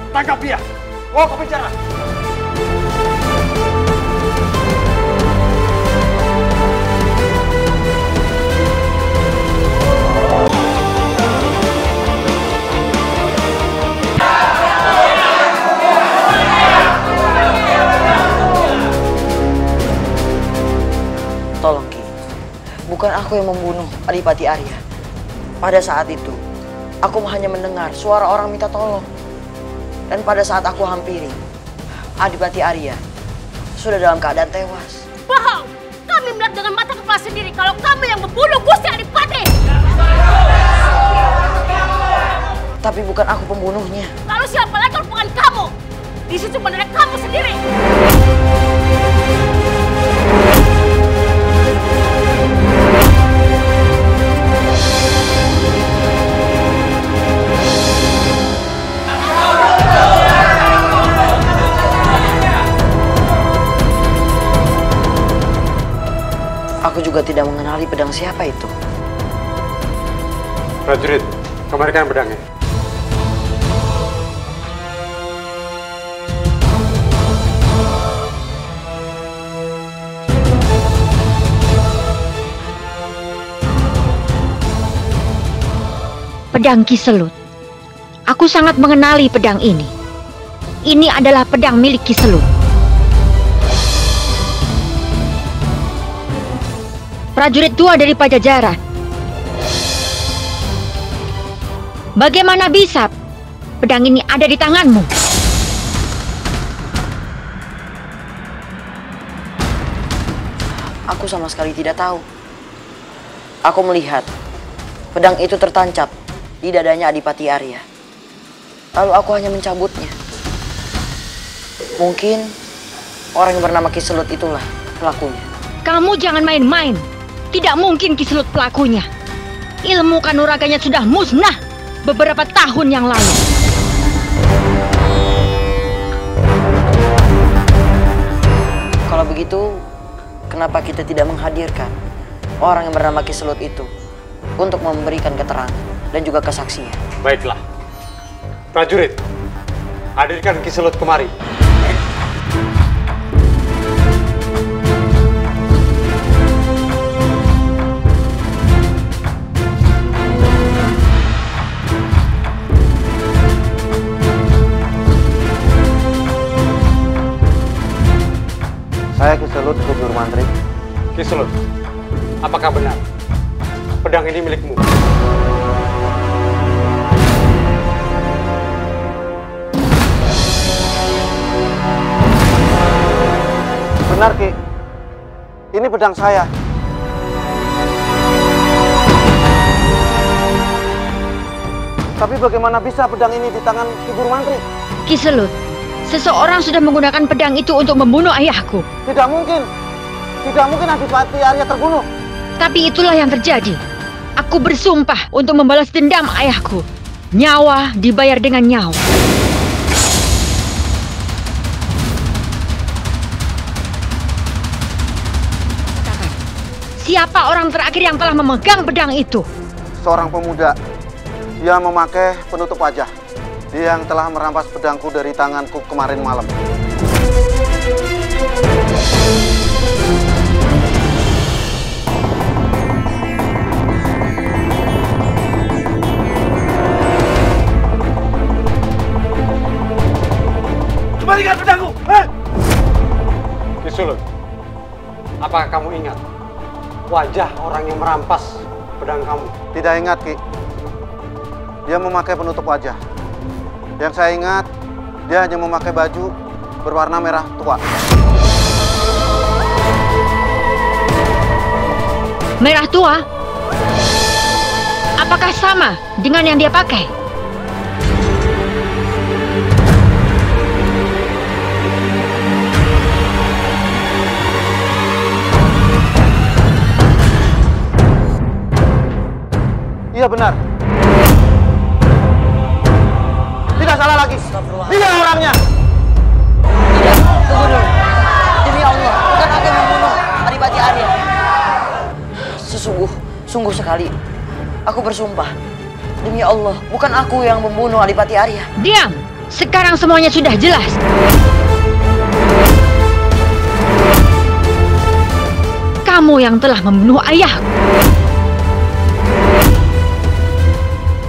Tangkap dia. Bawa ke penjara. Tolong Ki, bukan aku yang membunuh Adipati Arya. Pada saat itu, aku hanya mendengar suara orang minta tolong. Dan pada saat aku hampiri, Adipati Arya sudah dalam keadaan tewas. Bohong! Kami melihat dengan mata kepala sendiri kalau kamu yang membunuh Gusti Adipati. Tapi bukan aku pembunuhnya. Lalu siapa lagi kalau bukan kamu? Di situ benar kamu sendiri. Aku juga tidak mengenali pedang siapa itu. Prajurit, kembalikan pedangnya. Pedang Ki Selut. Aku sangat mengenali pedang ini. Ini adalah pedang milik Ki Selut. Prajurit tua dari Pajajaran. Bagaimana bisa pedang ini ada di tanganmu? Aku sama sekali tidak tahu. Aku melihat pedang itu tertancap di dadanya Adipati Arya. Lalu aku hanya mencabutnya. Mungkin orang yang bernama Ki Selut itulah pelakunya. Kamu jangan main-main. Tidak mungkin Ki Selut pelakunya. Ilmu kanuraganya sudah musnah beberapa tahun yang lalu. Kalau begitu, kenapa kita tidak menghadirkan orang yang bernama Ki Selut itu untuk memberikan keterangan dan juga kesaksian? Baiklah. Prajurit, hadirkan Ki Selut kemari. Saya Ki Selut, Gubernur Mantri. Ki Selut, apakah benar pedang ini milikmu? Benar Ki, ini pedang saya. Tapi bagaimana bisa pedang ini di tangan Ki Guru Mantri? Ki Selut, seseorang sudah menggunakan pedang itu untuk membunuh ayahku. Tidak mungkin. Tidak mungkin Adipati Arya terbunuh. Tapi itulah yang terjadi. Aku bersumpah untuk membalas dendam ayahku. Nyawa dibayar dengan nyawa. Siapa orang terakhir yang telah memegang pedang itu? Seorang pemuda. Dia memakai penutup wajah. Dia yang telah merampas pedangku dari tanganku kemarin malam. Kembalikan pedangku! Ki Selut, apakah kamu ingat wajah orang yang merampas pedang kamu? Tidak ingat Ki. Dia memakai penutup wajah. Yang saya ingat, dia hanya memakai baju berwarna merah tua. Merah tua? Apakah sama dengan yang dia pakai? Iya benar. Tidak salah lagi. Dia orangnya. Tidak, tunggu dulu. Demi Allah, bukan aku yang membunuh Adipati Arya. Sungguh sekali, aku bersumpah. Demi Allah, bukan aku yang membunuh Adipati Arya. Diam! Sekarang semuanya sudah jelas. Kamu yang telah membunuh ayahku.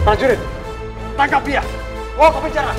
Prajurit, tangkap dia. Bawa ke penjara.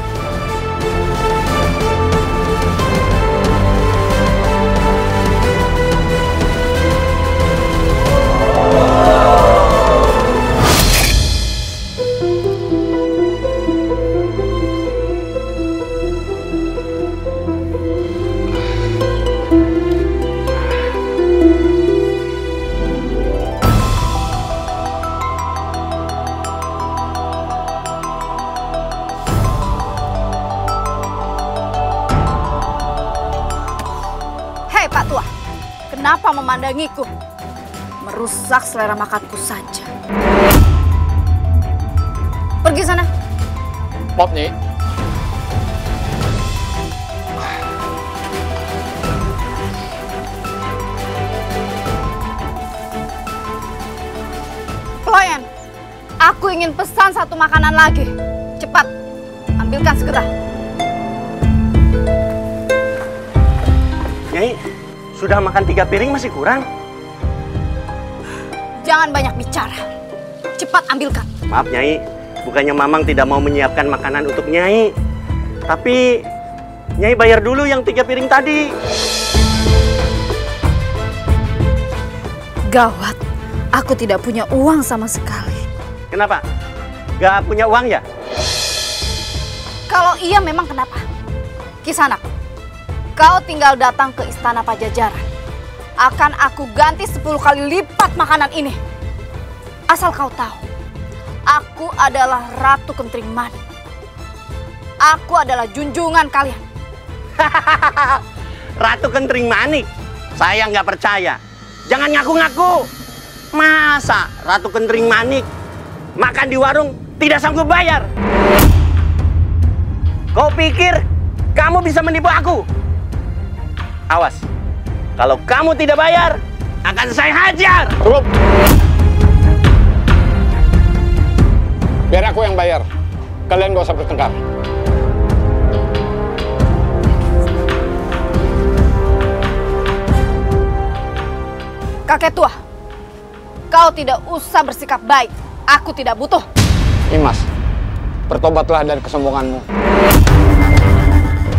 Pak Tua, kenapa memandangiku? Merusak selera makanku saja. Pergi sana. Maaf, Nyai. Pelayan, aku ingin pesan satu makanan lagi. Cepat, ambilkan segera. Nyai, sudah makan 3 piring masih kurang? Jangan banyak bicara. Cepat ambilkan. Maaf Nyai, bukannya Mamang tidak mau menyiapkan makanan untuk Nyai. Tapi Nyai bayar dulu yang 3 piring tadi. Gawat, aku tidak punya uang sama sekali. Kenapa? Gak punya uang ya? Kalau iya memang kenapa? Kisanak, kau tinggal datang ke istana Pajajaran. Akan aku ganti 10 kali lipat makanan ini. Asal kau tahu, aku adalah Ratu Kentring Manik. Aku adalah junjungan kalian. Ratu Kentring Manik? Saya nggak percaya. Jangan ngaku-ngaku. Masa Ratu Kentring Manik makan di warung tidak sanggup bayar? Kau pikir kamu bisa menipu aku? Awas, kalau kamu tidak bayar, akan saya hajar. Cukup. Biar aku yang bayar. Kalian gak usah bertengkar. Kakek tua, kau tidak usah bersikap baik. Aku tidak butuh. Nimas, bertobatlah dari kesombonganmu.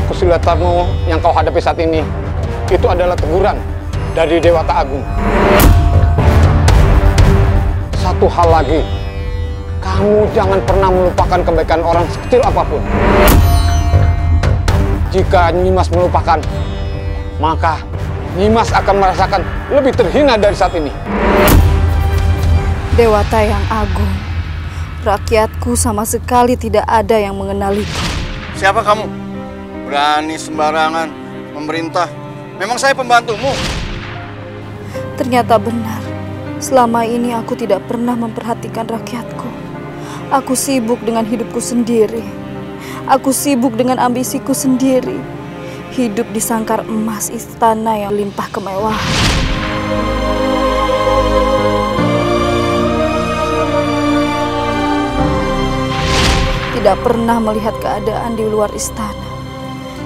Kesulitanmu yang kau hadapi saat ini, itu adalah teguran dari Dewata Agung. Satu hal lagi, kamu jangan pernah melupakan kebaikan orang sekecil apapun. Jika Nimas melupakan, maka Nimas akan merasakan lebih terhina dari saat ini. Dewata yang agung, rakyatku sama sekali tidak ada yang mengenaliku. Siapa kamu? Berani sembarangan memerintah. Memang saya pembantumu. Ternyata benar, selama ini aku tidak pernah memperhatikan rakyatku. Aku sibuk dengan hidupku sendiri. Aku sibuk dengan ambisiku sendiri. Hidup di sangkar emas istana yang limpah kemewahan. Tidak pernah melihat keadaan di luar istana.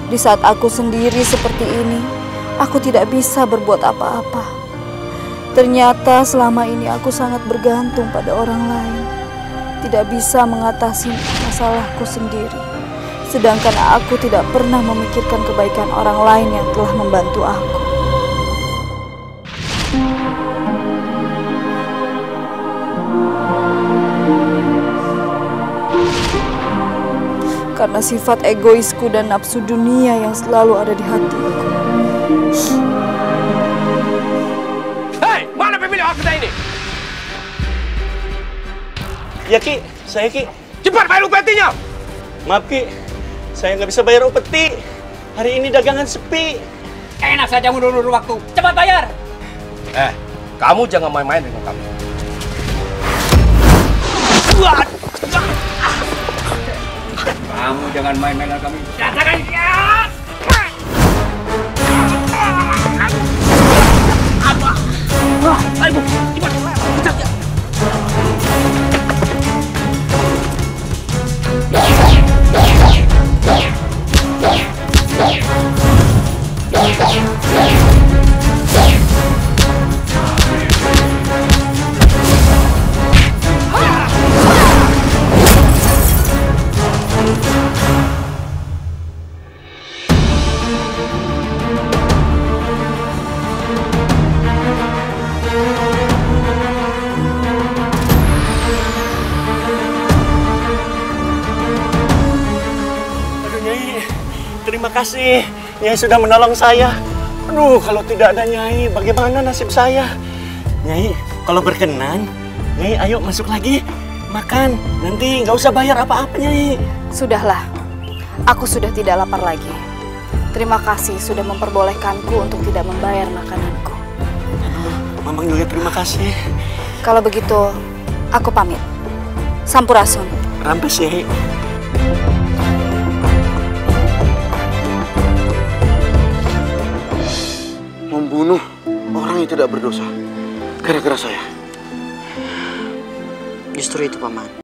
Di saat aku sendiri seperti ini, aku tidak bisa berbuat apa-apa. Ternyata selama ini aku sangat bergantung pada orang lain. Tidak bisa mengatasi masalahku sendiri. Sedangkan aku tidak pernah memikirkan kebaikan orang lain yang telah membantu aku. Karena sifat egoisku dan nafsu dunia yang selalu ada di hatiku. Hei, mana pemilik hak kita ini? Ya Ki, saya Ki. Cepat bayar upetinya! Maaf Ki, saya nggak bisa bayar upeti. Hari ini dagangan sepi. Enak saja mundur waktu. Cepat bayar! Kamu jangan main-main dengan kami. Kamu jangan main-main dengan kami. Katakan dia! Ayo, cepat, pecat ya. Terima kasih, Nyai sudah menolong saya. Aduh, kalau tidak ada Nyai, bagaimana nasib saya? Nyai, kalau berkenan, Nyai ayo masuk lagi. Makan, nanti nggak usah bayar apa-apa, Nyai. Sudahlah, aku sudah tidak lapar lagi. Terima kasih sudah memperbolehkanku untuk tidak membayar makananku. Mamang juga terima kasih. Kalau begitu, aku pamit. Sampurasun. Rampes, Nyai. Membunuh orang yang tidak berdosa gara-gara saya. Justru itu, Paman.